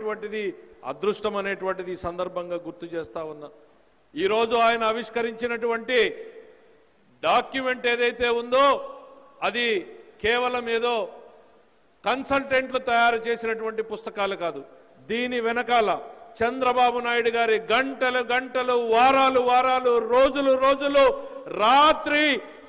అనేటువంటిది అదృష్టం అనేటువంటిది సందర్భంగా గుర్తు చేస్తా ఉన్నా. ఈరోజు ఆయన ఆవిష్కరించినటువంటి డాక్యుమెంట్ ఏదైతే ఉందో అది కేవలం ఏదో కన్సల్టెంట్లు తయారు చేసినటువంటి పుస్తకాలు కాదు. దీని వెనకాల చంద్రబాబు నాయుడు గారి గంటలు గంటలు, వారాలు వారాలు, రోజులు రోజులు, రాత్రి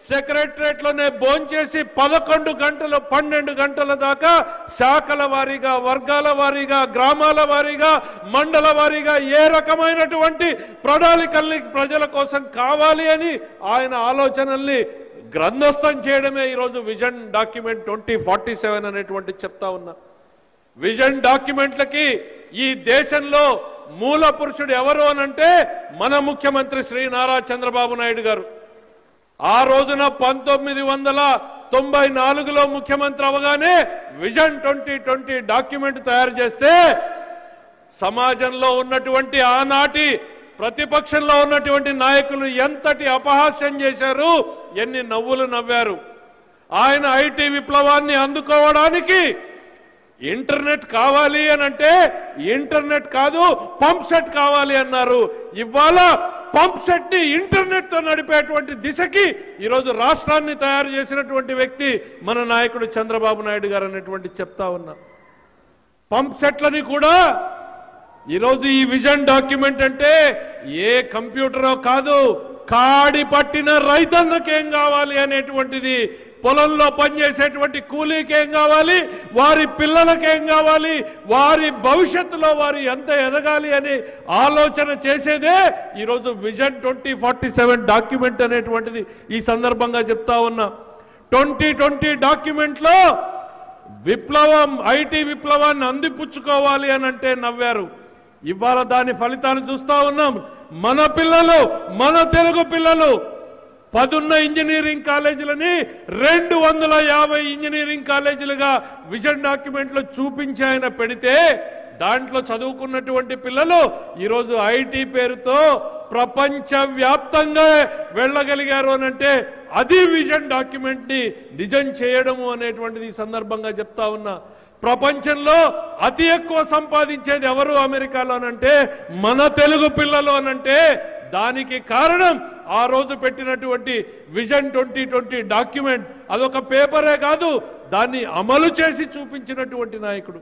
సెక్రటరేట్లోనే భోంచేసి 11 గంటలు 12 గంటల దాకా శాఖల వారీగా, వర్గాల వారీగా, గ్రామాల వారీగా, మండల వారీగా ఏ రకమైనటువంటి ప్రణాళికల్ని ప్రజల కోసం కావాలి అని ఆయన ఆలోచనల్ని గ్రంథస్థం చేయడమే ఈరోజు విజన్ డాక్యుమెంట్ 2047 అనేటువంటి చెప్తా ఉన్నా. విజన్ డాక్యుమెంట్లకి ఈ దేశంలో మూల పురుషుడు ఎవరు అనంటే మన ముఖ్యమంత్రి శ్రీ నారా చంద్రబాబు నాయుడు గారు. ఆ రోజున 1994లో ముఖ్యమంత్రి అవగానే విజన్ 2020 డాక్యుమెంట్ తయారు చేస్తే సమాజంలో ఉన్నటువంటి ఆనాటి ప్రతిపక్షంలో ఉన్నటువంటి నాయకులు ఎంతటి అపహాస్యం చేశారు, ఎన్ని నవ్వులు నవ్వారు. ఆయన ఐటీ విప్లవాన్ని అందుకోవడానికి ఇంటర్నెట్ కావాలి అనంటే ఇంటర్నెట్ కాదు పంప్ సెట్ కావాలి అన్నారు. ఇవాళ పంప్ సెట్ ని ఇంటర్నెట్ తో నడిపేటువంటి దిశకి ఈరోజు రాష్ట్రాన్ని తయారు చేసినటువంటి వ్యక్తి మన నాయకుడు చంద్రబాబు నాయుడు గారు అనేటువంటి చెప్తా ఉన్నా. పంప్ సెట్లని కూడా ఈరోజు ఈ విజన్ డాక్యుమెంట్ అంటే ఏ కంప్యూటరో కాదు, కాడి పట్టిన రైతన్నకేం కావాలి అనేటువంటిది, పొలంలో పనిచేసేటువంటి కూలీకేం కావాలి, వారి పిల్లలకేం కావాలి, వారి భవిష్యత్తులో వారు ఎంత ఎదగాలి అని ఆలోచన చేసేదే ఈరోజు విజన్ 2047 డాక్యుమెంట్ అనేటువంటిది ఈ సందర్భంగా చెప్తా ఉన్నా. 2020 డాక్యుమెంట్లో విప్లవం, ఐటీ విప్లవాన్ని అందిపుచ్చుకోవాలి అని అంటే నవ్వారు. ఇవాళ దాని ఫలితాలు చూస్తా ఉన్నాం. మన పిల్లలు, మన తెలుగు పిల్లలు 10 ఇంజనీరింగ్ కాలేజీలని 250 ఇంజనీరింగ్ కాలేజీలుగా విజన్ డాక్యుమెంట్లో చూపించి ఆయన పెడితే దాంట్లో చదువుకున్నటువంటి పిల్లలు ఈరోజు ఐటీ పేరుతో ప్రపంచ వ్యాప్తంగా వెళ్ళగలిగారు అనంటే అది విజన్ డాక్యుమెంట్ ని నిజం చేయడము అనేటువంటిది సందర్భంగా చెప్తా ఉన్నా. ప్రపంచంలో అతి ఎక్కువ సంపాదించేది ఎవరు అమెరికాలోనంటే మన తెలుగు పిల్లలు అనంటే దానికి కారణం ఆ రోజు పెట్టినటువంటి విజన్ 2020 డాక్యుమెంట్. అదొక పేపరే కాదు, దాన్ని అమలు చేసి చూపించినటువంటి నాయకుడు.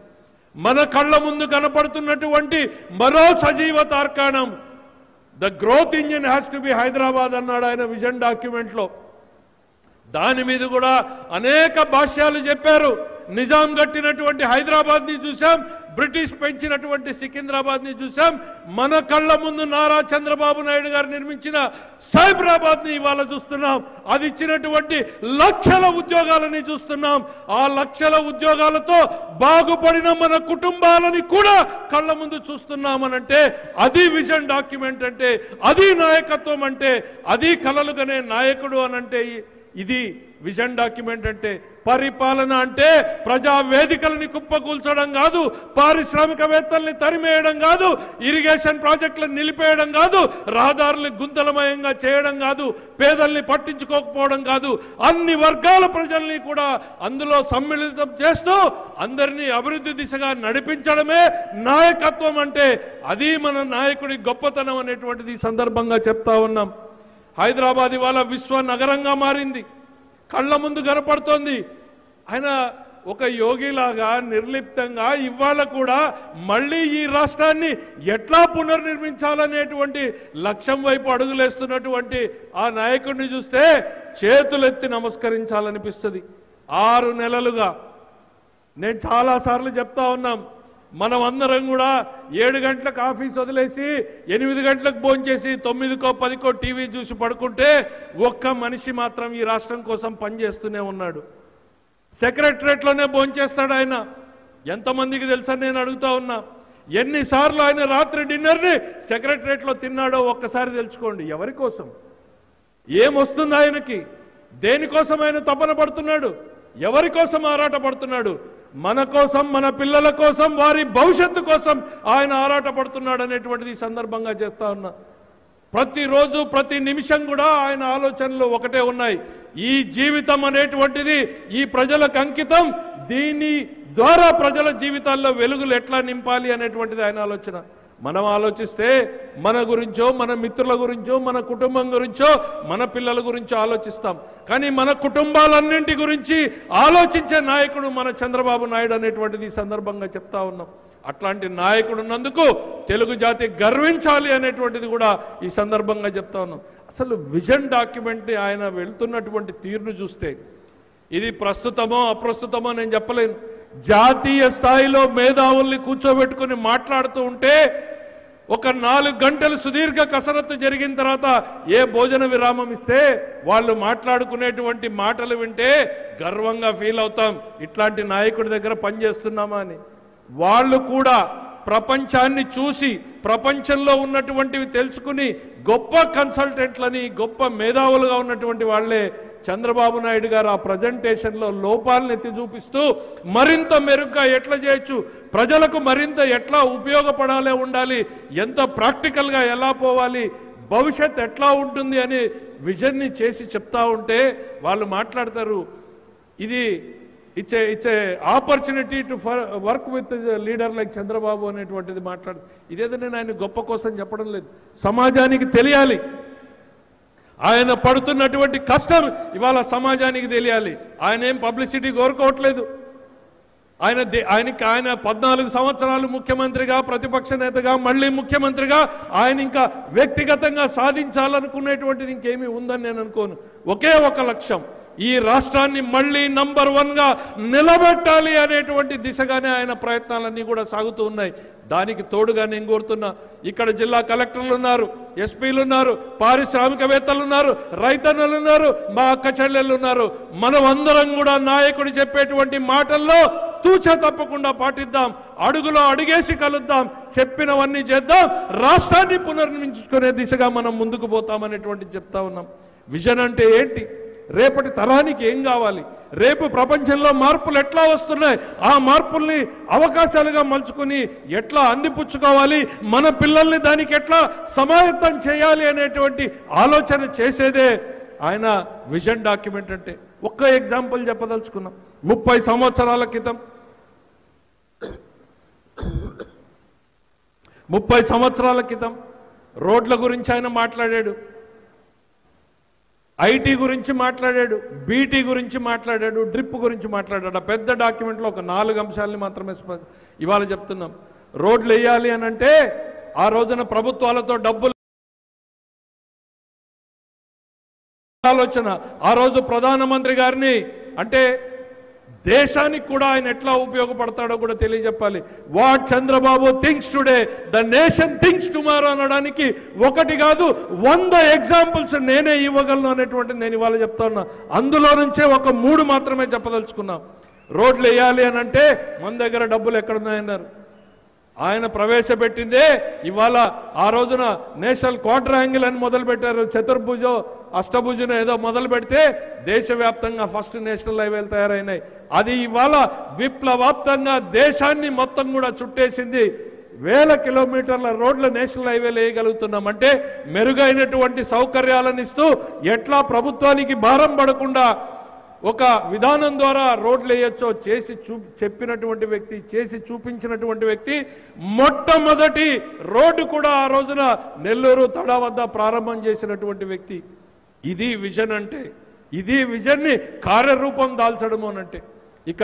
మన కళ్ళ ముందు కనపడుతున్నటువంటి మరో సజీవ తార్కాణం the growth engine has to be Hyderabad అన్నాడు ఆయన విజన్ డాక్యుమెంట్లో. దాని మీద కూడా అనేక భాష్యాలు చెప్పారు. నిజాం కట్టినటువంటి హైదరాబాద్ ని చూసాం, బ్రిటిష్ పెంచినటువంటి సికింద్రాబాద్ ని చూసాం, మన కళ్ళ ముందు నారా చంద్రబాబు నాయుడు గారు నిర్మించిన సైబరాబాద్ ని ఇవాళ చూస్తున్నాం. అది ఇచ్చినటువంటి లక్షల ఉద్యోగాలని చూస్తున్నాం. ఆ లక్షల ఉద్యోగాలతో బాగుపడిన మన కుటుంబాలని కూడా కళ్ళ ముందు చూస్తున్నామనంటే అది విజన్ డాక్యుమెంట్ అంటే, అది నాయకత్వం అంటే, అది కలలుగనే నాయకుడు అనంటే ఇది విజన్ డాక్యుమెంట్ అంటే. పరిపాలన అంటే ప్రజా వేదికలని కుప్పకూల్చడం కాదు, పారిశ్రామికవేత్తల్ని తరిమేయడం కాదు, ఇరిగేషన్ ప్రాజెక్టులను నిలిపేయడం కాదు, రహదారుల్ని గుంతలమయంగా చేయడం కాదు, పేదల్ని పట్టించుకోకపోవడం కాదు, అన్ని వర్గాల ప్రజల్ని కూడా అందులో సమ్మిళితం చేస్తూ అందరినీ అభివృద్ధి దిశగా నడిపించడమే నాయకత్వం అంటే. అది మన నాయకుడి గొప్పతనం అనేటువంటిది ఈ సందర్భంగా చెప్తా ఉన్నాం. హైదరాబాద్ ఇవాళ విశ్వ నగరంగా మారింది, కళ్ళ ముందు కనపడుతోంది. ఆయన ఒక యోగిలాగా నిర్లిప్తంగా ఇవాళ కూడా మళ్ళీ ఈ రాష్ట్రాన్ని ఎట్లా పునర్నిర్మించాలనేటువంటి లక్ష్యం వైపు అడుగులేస్తున్నటువంటి ఆ నాయకుడిని చూస్తే చేతులెత్తి నమస్కరించాలనిపిస్తుంది. 6 నెలలుగా నేను చాలాసార్లు చెప్తా ఉన్నాం, మనం అందరం కూడా 7 గంటలకు ఆఫీస్ వదిలేసి 8 గంటలకు భోంచేసి 9కో 10కో టీవీ చూసి పడుకుంటే ఒక్క మనిషి మాత్రం ఈ రాష్ట్రం కోసం పనిచేస్తూనే ఉన్నాడు. సెక్రటరేట్లోనే భోంచేస్తాడు ఆయన. ఎంతమందికి తెలుసా నేను అడుగుతా ఉన్నా. ఎన్నిసార్లు ఆయన రాత్రి డిన్నర్ని సెక్రటరేట్లో తిన్నాడో ఒక్కసారి తెలుసుకోండి. ఎవరి కోసం, ఏమొస్తుంది ఆయనకి, దేనికోసం ఆయన తపన పడుతున్నాడు, ఎవరి కోసం ఆరాట పడుతున్నాడు? మన కోసం, మన పిల్లల కోసం, వారి భవిష్యత్తు కోసం ఆయన ఆరాట పడుతున్నాడు అనేటువంటిది ఈ సందర్భంగా చెప్తా ఉన్నా. ప్రతిరోజు ప్రతి నిమిషం కూడా ఆయన ఆలోచనలు ఒకటే ఉన్నాయి. ఈ జీవితం అనేటువంటిది ఈ ప్రజలకు అంకితం, దీని ద్వారా ప్రజల జీవితాల్లో వెలుగులు ఎట్లా నింపాలి అనేటువంటిది ఆయన ఆలోచన. మనం ఆలోచిస్తే మన గురించో, మన మిత్రుల గురించో, మన కుటుంబం గురించో, మన పిల్లల గురించో ఆలోచిస్తాం. కానీ మన కుటుంబాలన్నింటి గురించి ఆలోచించే నాయకుడు మన చంద్రబాబు నాయుడు అనేటువంటిది ఈ సందర్భంగా చెప్తా ఉన్నాం. అట్లాంటి నాయకుడు ఉన్నందుకు తెలుగు జాతి గర్వించాలి అనేటువంటిది కూడా ఈ సందర్భంగా చెప్తా ఉన్నాం. అసలు విజన్ డాక్యుమెంట్ ఆయన వెళ్తున్నటువంటి తీరును చూస్తే ఇది ప్రస్తుతమో అప్రస్తుతమో నేను చెప్పలేను. జాతీయ స్థాయిలో మేధావుల్ని కూర్చోబెట్టుకుని మాట్లాడుతూ ఉంటే ఒక 4 గంటలు సుదీర్ఘ కసరత్తు జరిగిన తర్వాత ఏ భోజన విరామం ఇస్తే వాళ్ళు మాట్లాడుకునేటువంటి మాటలు వింటే గర్వంగా ఫీల్ అవుతాం, ఇట్లాంటి నాయకుడి దగ్గర పనిచేస్తున్నామా అని. వాళ్ళు కూడా ప్రపంచాన్ని చూసి ప్రపంచంలో ఉన్నటువంటివి తెలుసుకుని గొప్ప కన్సల్టెంట్లని, గొప్ప మేధావులుగా ఉన్నటువంటి వాళ్ళే చంద్రబాబు నాయుడు గారు ఆ ప్రజెంటేషన్లో లోపాలను ఎత్తి చూపిస్తూ మరింత మెరుగ్గా ఎట్లా చేయొచ్చు, ప్రజలకు మరింత ఎట్లా ఉపయోగపడాలి ఉండాలి, ఎంత ప్రాక్టికల్గా ఎలా పోవాలి, భవిష్యత్ ఎట్లా ఉంటుంది అనే విజన్ని చేసి చెప్తా ఉంటే వాళ్ళు మాట్లాడతారు, ఇది it's a opportunity to work with leader like Chandrababu అనేటువంటిది మాట్లాడు. ఇదేదో నేను ఆయన గొప్ప కోసం చెప్పడం లేదు, సమాజానికి తెలియాలి. ఆయన పడుతున్నటువంటి కష్టం ఇవాళ సమాజానికి తెలియాలి. ఆయన ఏం పబ్లిసిటీ కోరుకోవట్లేదు. ఆయన 14 సంవత్సరాలు ముఖ్యమంత్రిగా, ప్రతిపక్ష నేతగా, మళ్ళీ ముఖ్యమంత్రిగా ఆయన ఇంకా వ్యక్తిగతంగా సాధించాలనుకునేటువంటిది ఇంకేమీ ఉందని నేను అనుకోను. ఒకే ఒక లక్ష్యం, ఈ రాష్ట్రాన్ని మళ్ళీ నంబర్ 1గా నిలబెట్టాలి అనేటువంటి దిశగానే ఆయన ప్రయత్నాలన్నీ కూడా సాగుతూ ఉన్నాయి. దానికి తోడుగా నేను కోరుతున్నా, ఇక్కడ జిల్లా కలెక్టర్లు ఉన్నారు, ఎస్పీలు ఉన్నారు, పారిశ్రామికవేత్తలు ఉన్నారు, రైతన్నలు ఉన్నారు, మా అక్క చెల్లెళ్ళు ఉన్నారు. మనం అందరం కూడా నాయకుడు చెప్పేటువంటి మాటల్లో తూచ తప్పకుండా పాటిద్దాం, అడుగులో అడుగేసి కలుద్దాం, చెప్పినవన్నీ చేద్దాం, రాష్ట్రాన్ని పునర్నిర్మించుకునే దిశగా మనం ముందుకు పోతామనేటువంటి చెప్తా ఉన్నాం. విజన్ అంటే ఏంటి, రేపటి తరానికి ఏం కావాలి, రేపు ప్రపంచంలో మార్పులు ఎట్లా వస్తున్నాయి, ఆ మార్పుల్ని అవకాశాలుగా మలుచుకుని ఎట్లా అందిపుచ్చుకోవాలి, మన పిల్లల్ని దానికి ఎట్లా సమాయత్తం చేయాలి అనేటువంటి ఆలోచన చేసేదే ఆయన విజన్ డాక్యుమెంట్ అంటే. ఒక్క ఎగ్జాంపుల్ చెప్పదలుచుకున్నాం. 30 సంవత్సరాల క్రితం 30 సంవత్సరాల క్రితం రోడ్ల గురించి ఆయన మాట్లాడాడు, ఐటీ గురించి మాట్లాడాడు, బీటీ గురించి మాట్లాడాడు, డ్రిప్ గురించి మాట్లాడాడు. ఆ పెద్ద డాక్యుమెంట్లో ఒక 4 అంశాలని మాత్రమే ఇవాళ చెప్తున్నాం. రోడ్లు వేయాలి అని అంటే ఆ రోజున ప్రభుత్వాలతో డబ్బులు ఆలోచన, ఆ రోజు ప్రధానమంత్రి గారిని అంటే దేశానికి కూడా ఆయన ఎట్లా ఉపయోగపడతాడో కూడా తెలియజెప్పాలి. What Chandrababu thinks today the nation thinks tomorrow అనడానికి ఒకటి కాదు 100 ఎగ్జాంపుల్స్ నేనే ఇవ్వగలను అనేటువంటి నేను ఇవాళ చెప్తా ఉన్నా. అందులో నుంచే ఒక 3 మాత్రమే చెప్పదలుచుకున్నాం. రోడ్లు వేయాలి అని అంటే మన దగ్గర డబ్బులు ఎక్కడున్నాయన్నారు. ఆయన ప్రవేశపెట్టిందే ఇవాళ ఆ రోజున నేషనల్ క్వాడ్రాంగిల్ అని మొదలు పెట్టారు, చతుర్భుజో అష్టభుజం ఏదో మొదలు పెడితే దేశవ్యాప్తంగా ఫస్ట్ నేషనల్ హైవేలు తయారైనాయి. అది ఇవాళ విప్లవాప్తంగా దేశాన్ని మొత్తం కూడా చుట్టేసింది. 1000 కిలోమీటర్ల రోడ్ల నేషనల్ హైవేలు వేయగలుగుతున్నాం అంటే మెరుగైనటువంటి సౌకర్యాలను ఇస్తూ ఎట్లా ప్రభుత్వానికి భారం పడకుండా ఒక విధానం ద్వారా రోడ్లు వేయొచ్చో చేసి చెప్పినటువంటి వ్యక్తి, చేసి చూపించినటువంటి వ్యక్తి. మొట్టమొదటి రోడ్డు కూడా ఆ రోజున నెల్లూరు తడా వద్ద ప్రారంభం చేసినటువంటి వ్యక్తి. ఇది విజన్ అంటే, ఇది విజన్ని కార్యరూపం దాల్చడము అనంటే. ఇక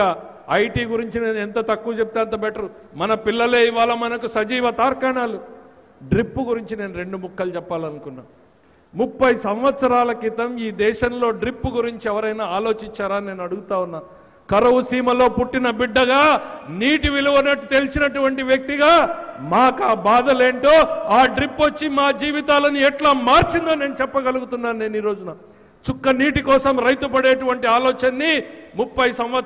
ఐటీ గురించి నేను ఎంత తక్కువ చెప్తే అంత బెటర్. మన పిల్లలే ఇవాళ మనకు సజీవ తార్కాణాలు. డ్రిప్ గురించి నేను 2 ముక్కలు చెప్పాలనుకున్నా. 30 సంవత్సరాల క్రితం ఈ దేశంలో డ్రిప్ గురించి ఎవరైనా ఆలోచించారా నేను అడుగుతా ఉన్నా. కరువు సీమలో పుట్టిన బిడ్డగా, నీటి విలువనట్టు తెలిసినటువంటి వ్యక్తిగా మాకు ఆ బాధలేంటో, ఆ డ్రిప్ వచ్చి మా జీవితాలను ఎట్లా మార్చిందో నేను చెప్పగలుగుతున్నాను. నేను ఈ రోజున చుక్క నీటి కోసం రైతు పడేటువంటి ఆలోచనని 30 సంవత్సరాలు